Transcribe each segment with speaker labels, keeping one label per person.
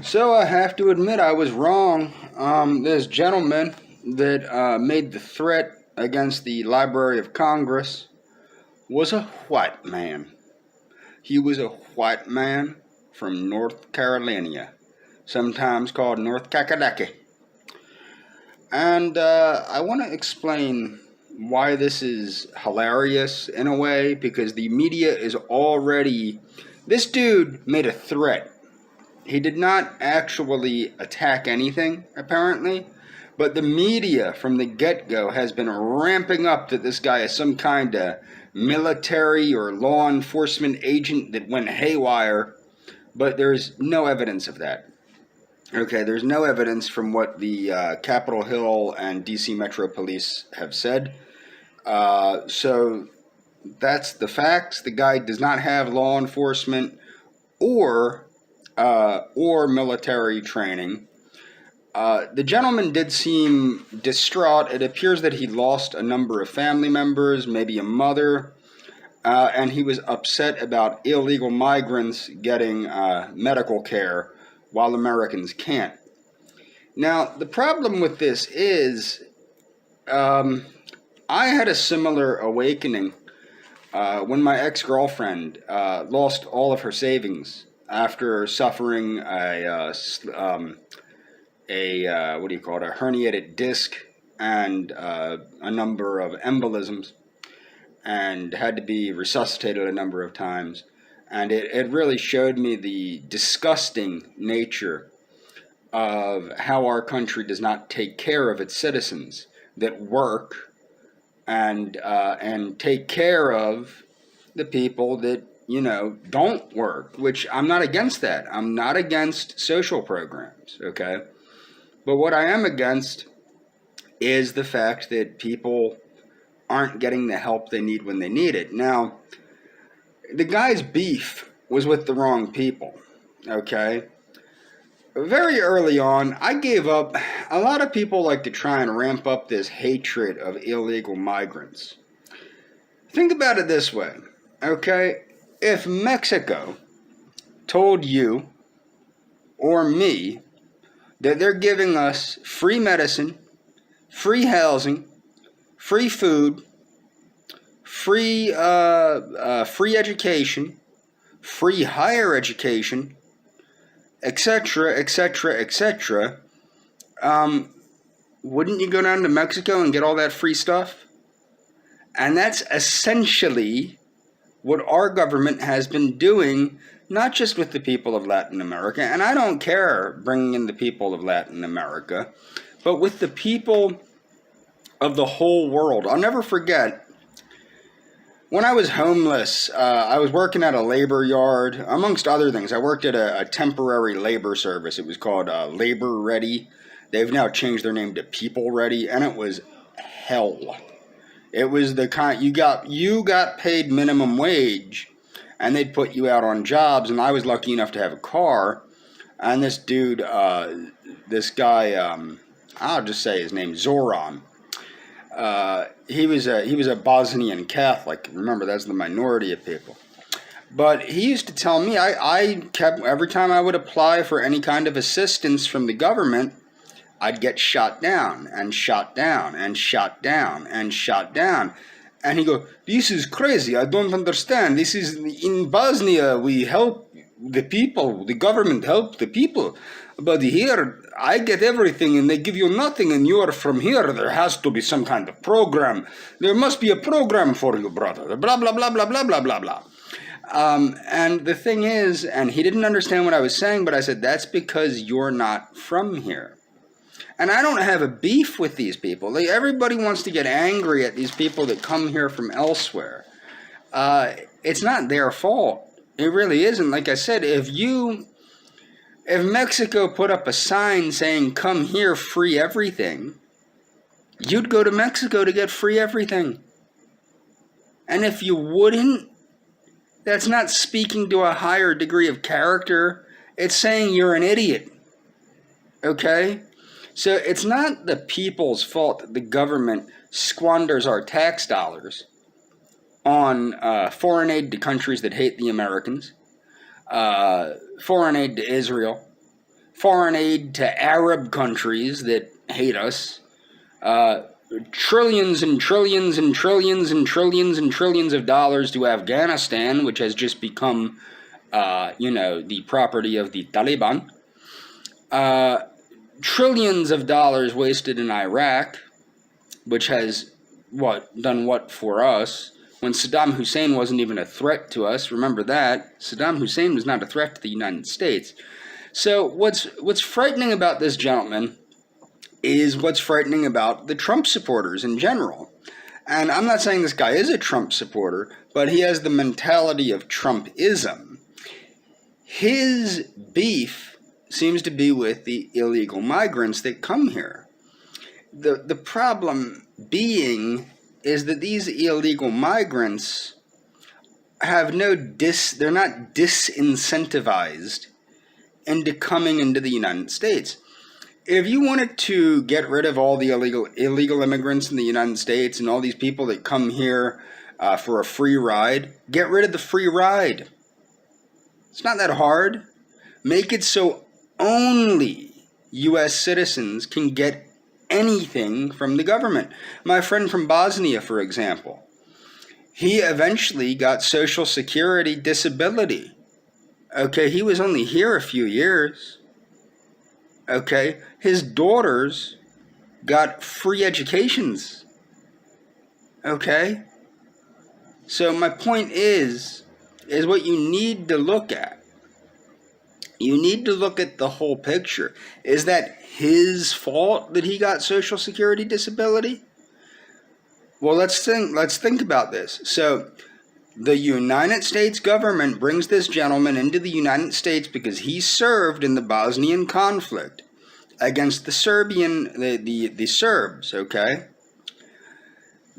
Speaker 1: So I have to admit I was wrong. This gentleman that made the threat against the Library of Congress was a white man. He was a white man from North Carolina, sometimes called North Kakalaki. And I want to explain why this is hilarious in a way, because the media is already... This dude made a threat. He did not actually attack anything, apparently, but the media from the get-go has been ramping up that this guy is some kind of military or law enforcement agent that went haywire, but there's no evidence of that. Okay, there's no evidence from what the Capitol Hill and DC Metro Police have said. So that's the facts. The guy does not have law enforcement or military training. The gentleman did seem distraught. It appears that he lost a number of family members, maybe a mother, and he was upset about illegal migrants getting medical care while Americans can't. Now, the problem with this is I had a similar awakening when my ex-girlfriend lost all of her savings after suffering a herniated disc and a number of embolisms, and had to be resuscitated a number of times. And it really showed me the disgusting nature of how our country does not take care of its citizens that work and take care of the people that, don't work, which I'm not against that. I'm not against social programs, okay? But what I am against is the fact that people aren't getting the help they need when they need it. Now, the guy's beef was with the wrong people, okay? Very early on, I gave up. A lot of people like to try and ramp up this hatred of illegal migrants. Think about it this way, okay? If Mexico told you or me that they're giving us free medicine, free housing, free food, free education, free higher education, etc., etc., etc., wouldn't you go down to Mexico and get all that free stuff? And that's essentially what our government has been doing, not just with the people of Latin America, and I don't care bringing in the people of Latin America, but with the people of the whole world. I'll never forget, when I was homeless, I was working at a labor yard, amongst other things. I worked at a temporary labor service. It was called Labor Ready. They've now changed their name to People Ready, and it was hell. It was the kind, you got paid minimum wage, and they'd put you out on jobs, and I was lucky enough to have a car, and this dude, this guy, I'll just say his name, Zoran. He was a Bosnian Catholic. Remember, that's the minority of people. But he used to tell me, I kept, every time I would apply for any kind of assistance from the government, I'd get shot down and shot down and shot down and shot down. And he go, this is crazy. I don't understand. This is, in Bosnia, we help the people. The government help the people. But here, I get everything and they give you nothing, and you are from here. There has to be some kind of program. There must be a program for you, brother. Blah, blah, blah, blah, blah, blah, blah, blah. And the thing is, and he didn't understand what I was saying, but I said, that's because you're not from here. And I don't have a beef with these people. Everybody wants to get angry at these people that come here from elsewhere. It's not their fault. It really isn't. Like I said, if Mexico put up a sign saying, come here, free everything, you'd go to Mexico to get free everything. And if you wouldn't, that's not speaking to a higher degree of character. It's saying you're an idiot. Okay? So it's not the people's fault that the government squanders our tax dollars on foreign aid to countries that hate the Americans, foreign aid to Israel, foreign aid to Arab countries that hate us, trillions and trillions and trillions and trillions and trillions of dollars to Afghanistan, which has just become, the property of the Taliban. Trillions of dollars wasted in Iraq, which has done what for us? When Saddam Hussein wasn't even a threat to us, remember that. Saddam Hussein was not a threat to the United States. So what's frightening about this gentleman is what's frightening about the Trump supporters in general. And I'm not saying this guy is a Trump supporter, but he has the mentality of Trumpism. His beef seems to be with the illegal migrants that come here. The problem being is that these illegal migrants have they're not disincentivized into coming into the United States. If you wanted to get rid of all the illegal immigrants in the United States and all these people that come here for a free ride, get rid of the free ride. It's not that hard. Make it so only U.S. citizens can get anything from the government. My friend from Bosnia, for example, he eventually got Social Security disability. Okay, he was only here a few years. Okay, his daughters got free educations. Okay? So my point is what you need to look at. You need to look at the whole picture. Is that his fault that he got Social Security disability? Well, let's think about this. So the United States government brings this gentleman into the United States because he served in the Bosnian conflict against the Serbs, okay?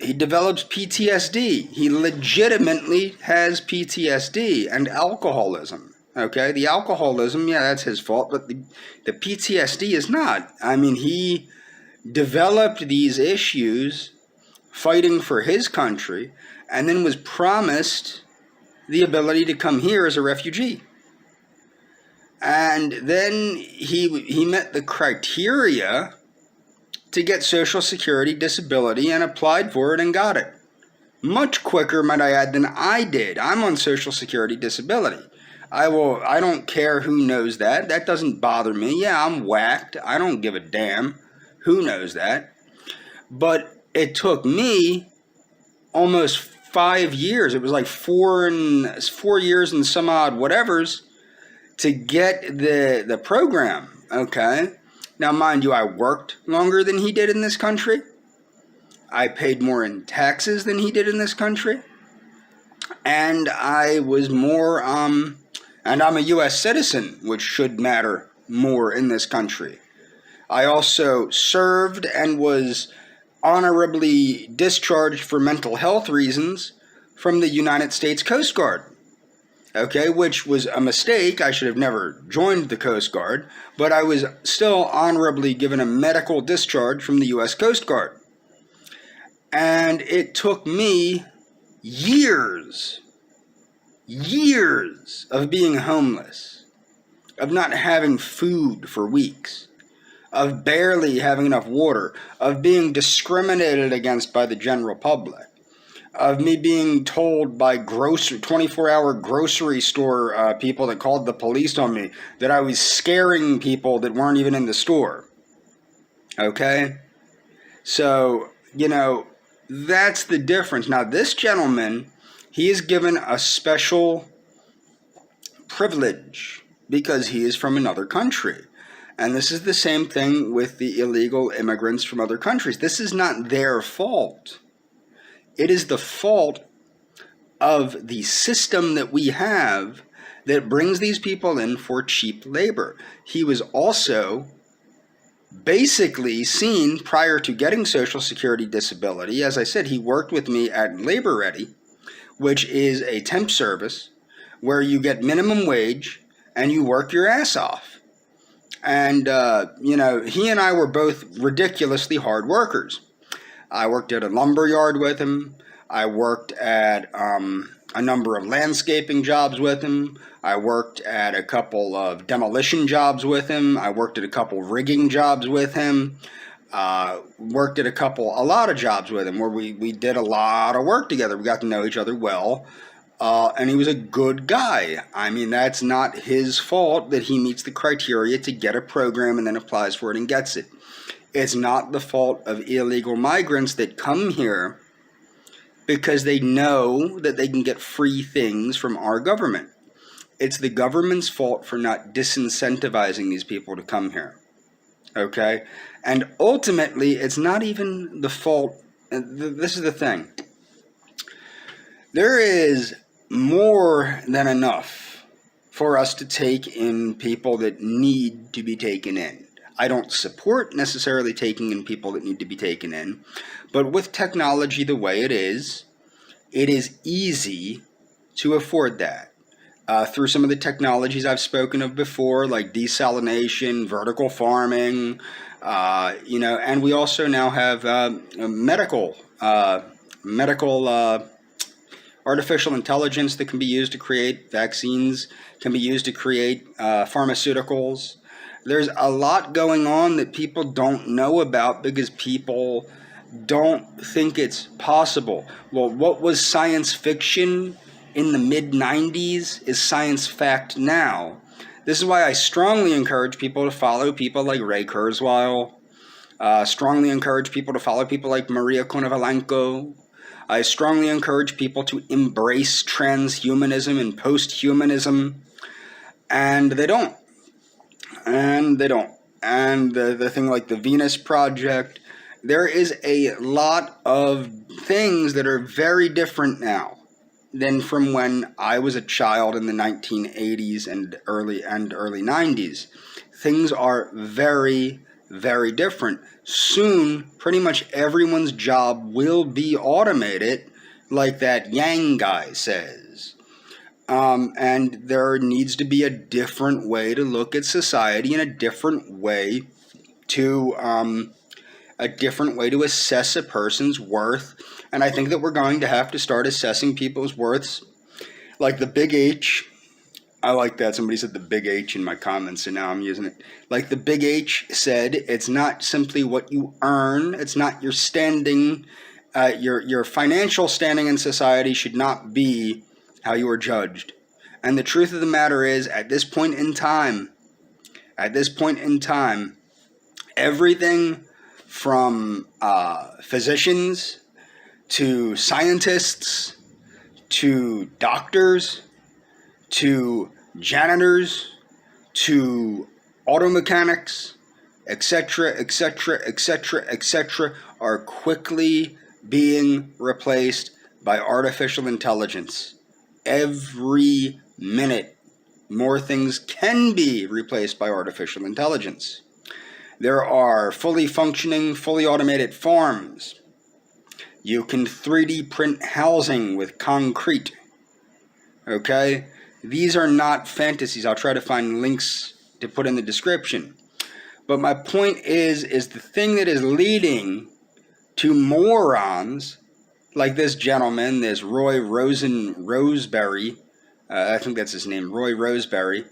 Speaker 1: He develops PTSD. He legitimately has PTSD and alcoholism. Okay, the alcoholism, yeah, that's his fault, but the PTSD is not. I mean, he developed these issues fighting for his country and then was promised the ability to come here as a refugee. And then he met the criteria to get Social Security disability and applied for it and got it. Much quicker, might I add, than I did. I'm on Social Security disability. I don't care who knows that. That doesn't bother me. Yeah, I'm whacked. I don't give a damn who knows that. But it took me almost 5 years. It was like 4 years and some odd whatevers to get the program. Okay. Now, mind you, I worked longer than he did in this country. I paid more in taxes than he did in this country. And I was more and I'm a U.S. citizen, which should matter more in this country. I also served and was honorably discharged for mental health reasons from the United States Coast Guard. Okay, which was a mistake. I should have never joined the Coast Guard, but I was still honorably given a medical discharge from the U.S. Coast Guard. And it took me years of being homeless, of not having food for weeks, of barely having enough water, of being discriminated against by the general public, of me being told by 24-hour grocery store people that called the police on me that I was scaring people that weren't even in the store. Okay? So, that's the difference. Now, this gentleman, he is given a special privilege because he is from another country. And this is the same thing with the illegal immigrants from other countries. This is not their fault. It is the fault of the system that we have that brings these people in for cheap labor. He was also basically seen prior to getting Social Security disability. As I said, he worked with me at Labor Ready, which is a temp service where you get minimum wage and you work your ass off. And, he and I were both ridiculously hard workers. I worked at a lumber yard with him. I worked at a number of landscaping jobs with him. I worked at a couple of demolition jobs with him. I worked at a couple rigging jobs with him. Worked at a lot of jobs with him where we did a lot of work together. We got to know each other well. And he was a good guy. I mean, that's not his fault that he meets the criteria to get a program and then applies for it and gets it. It's not the fault of illegal migrants that come here because they know that they can get free things from our government. It's the government's fault for not disincentivizing these people to come here. Okay? And ultimately, it's not even the fault. This is the thing. There is more than enough for us to take in people that need to be taken in. I don't support necessarily taking in people that need to be taken in, but with technology the way it is easy to afford that. Through some of the technologies I've spoken of before, like desalination, vertical farming, and we also now have medical artificial intelligence that can be used to create vaccines, can be used to create pharmaceuticals. There's a lot going on that people don't know about because people don't think it's possible. Well, what was science fiction in the mid-90s is science fact now. This is why I strongly encourage people to follow people like Ray Kurzweil, strongly encourage people to follow people like Maria Konovalenko. I strongly encourage people to embrace transhumanism and post-humanism, and they don't. And the thing like the Venus Project, there is a lot of things that are very different now than from when I was a child in the 1980s and early 90s. Things are very, very different. Soon, pretty much everyone's job will be automated, like that Yang guy says. And there needs to be a different way to look at society and a different way to assess a person's worth. And I think that we're going to have to start assessing people's worths, like the big H. I like that. Somebody said the big H in my comments, and now I'm using it. Like the big H said, it's not simply what you earn. It's not your standing. Your financial standing in society should not be how you are judged. And the truth of the matter is, at this point in time, everything from physicians to scientists to doctors to janitors to auto mechanics, etc., are quickly being replaced by artificial intelligence. Every minute, more things can be replaced by artificial intelligence. There are fully functioning, fully automated farms. You can 3D print housing with concrete. Okay? These are not fantasies. I'll try to find links to put in the description. But my point is the thing that is leading to morons like this gentleman, this Roy Roseberry, I think that's his name, Roy Roseberry,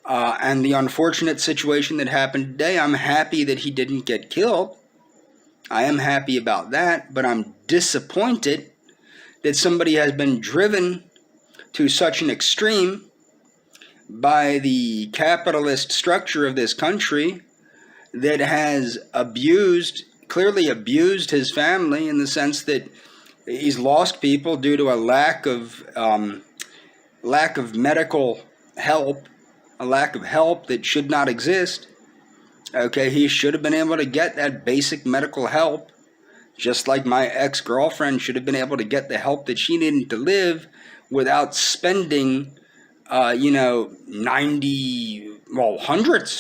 Speaker 1: and the unfortunate situation that happened today. I'm happy that he didn't get killed. I am happy about that, but I'm disappointed that somebody has been driven to such an extreme by the capitalist structure of this country that has clearly abused his family in the sense that he's lost people due to a lack of medical help, a lack of help that should not exist. Okay, he should have been able to get that basic medical help, just like my ex-girlfriend should have been able to get the help that she needed to live without spending, hundreds,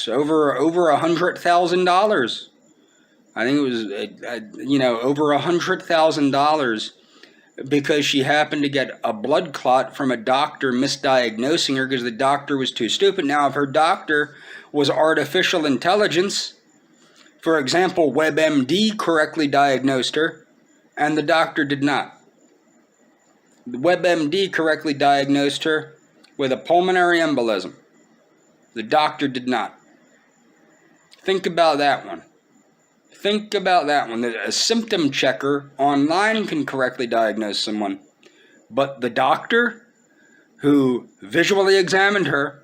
Speaker 1: over $100,000. I think it was, over $100,000 because she happened to get a blood clot from a doctor misdiagnosing her because the doctor was too stupid. Now, if her doctor was artificial intelligence, for example, WebMD correctly diagnosed her, and the doctor did not. The WebMD correctly diagnosed her with a pulmonary embolism. The doctor did not. Think about that one. Think about that one. A symptom checker online can correctly diagnose someone, but the doctor who visually examined her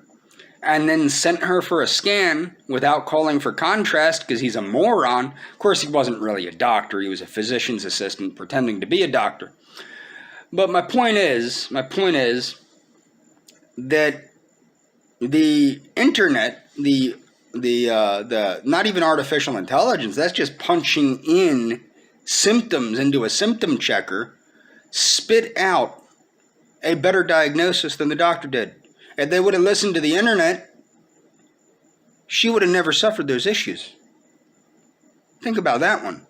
Speaker 1: and then sent her for a scan without calling for contrast because he's a moron. Of course, he wasn't really a doctor. He was a physician's assistant pretending to be a doctor. But my point is that the internet, the not even artificial intelligence, that's just punching in symptoms into a symptom checker, spit out a better diagnosis than the doctor did. If they would have listened to the internet, she would have never suffered those issues. Think about that one.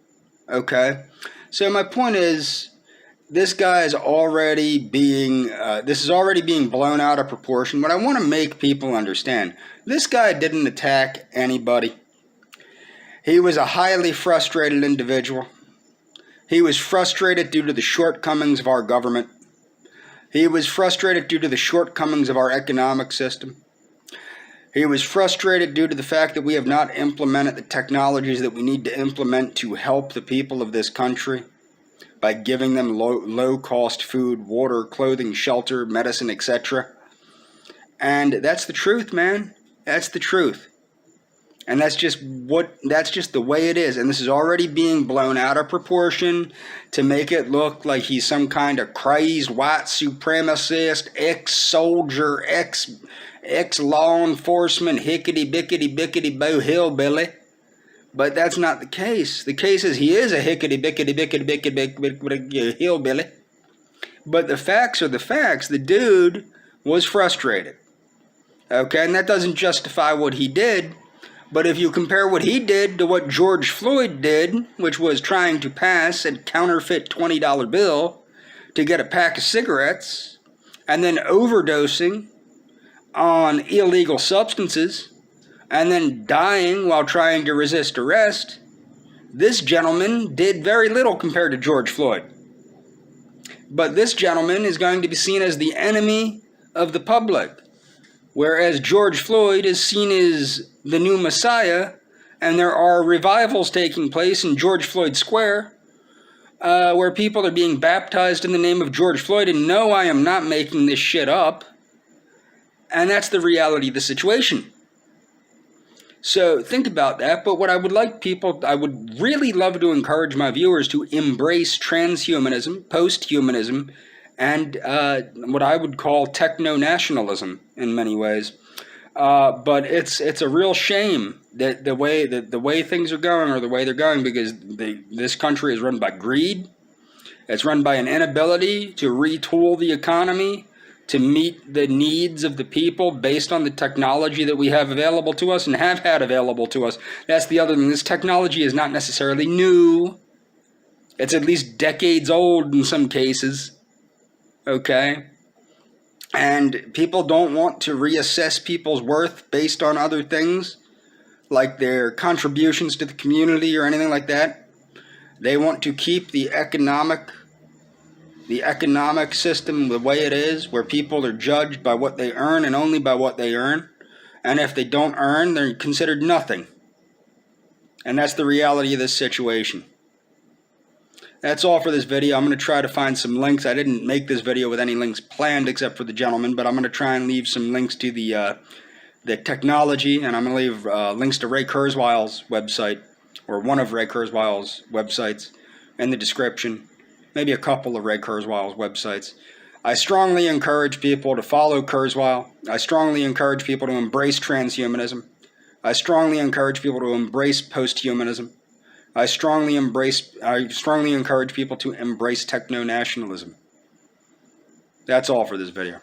Speaker 1: Okay? So my point is, this guy is already being, this is already being blown out of proportion. What I want to make people understand, this guy didn't attack anybody. He was a highly frustrated individual. He was frustrated due to the shortcomings of our government. He was frustrated due to the shortcomings of our economic system. He was frustrated due to the fact that we have not implemented the technologies that we need to implement to help the people of this country by giving them low-cost food, water, clothing, shelter, medicine, etc. And that's the truth, man. That's the truth. And that's just the way it is. And this is already being blown out of proportion to make it look like he's some kind of crazed white supremacist, ex-soldier, ex-law enforcement, hickety-bickety-bickety-boo hillbilly. But that's not the case. The case is he is a hickety-bickety-bickety-bickety hillbilly. But the facts are the facts. The dude was frustrated. Okay, and that doesn't justify what he did. But if you compare what he did to what George Floyd did, which was trying to pass a counterfeit $20 bill to get a pack of cigarettes, and then overdosing on illegal substances, and then dying while trying to resist arrest, this gentleman did very little compared to George Floyd. But this gentleman is going to be seen as the enemy of the public, whereas George Floyd is seen as the new Messiah, and there are revivals taking place in George Floyd Square, where people are being baptized in the name of George Floyd, and no, I am not making this shit up. And that's the reality of the situation. So think about that. But what I would like people, I would really love to encourage my viewers to embrace transhumanism, post-humanism, and what I would call techno-nationalism in many ways. But it's a real shame that the way things are going or the way they're going, because this country is run by greed. It's run by an inability to retool the economy to meet the needs of the people based on the technology that we have available to us and have had available to us. That's the other thing. This technology is not necessarily new. It's at least decades old in some cases. Okay? And people don't want to reassess people's worth based on other things, like their contributions to the community or anything like that. They want to keep the economic system the way it is, where people are judged by what they earn and only by what they earn. And if they don't earn, they're considered nothing. And that's the reality of this situation. That's all for this video. I'm going to try to find some links. I didn't make this video with any links planned except for the gentleman, but I'm going to try and leave some links to the technology, and I'm going to leave links to Ray Kurzweil's website, or one of Ray Kurzweil's websites, in the description. Maybe a couple of Ray Kurzweil's websites. I strongly encourage people to follow Kurzweil. I strongly encourage people to embrace transhumanism. I strongly encourage people to embrace posthumanism. I strongly encourage people to embrace techno-nationalism. That's all for this video.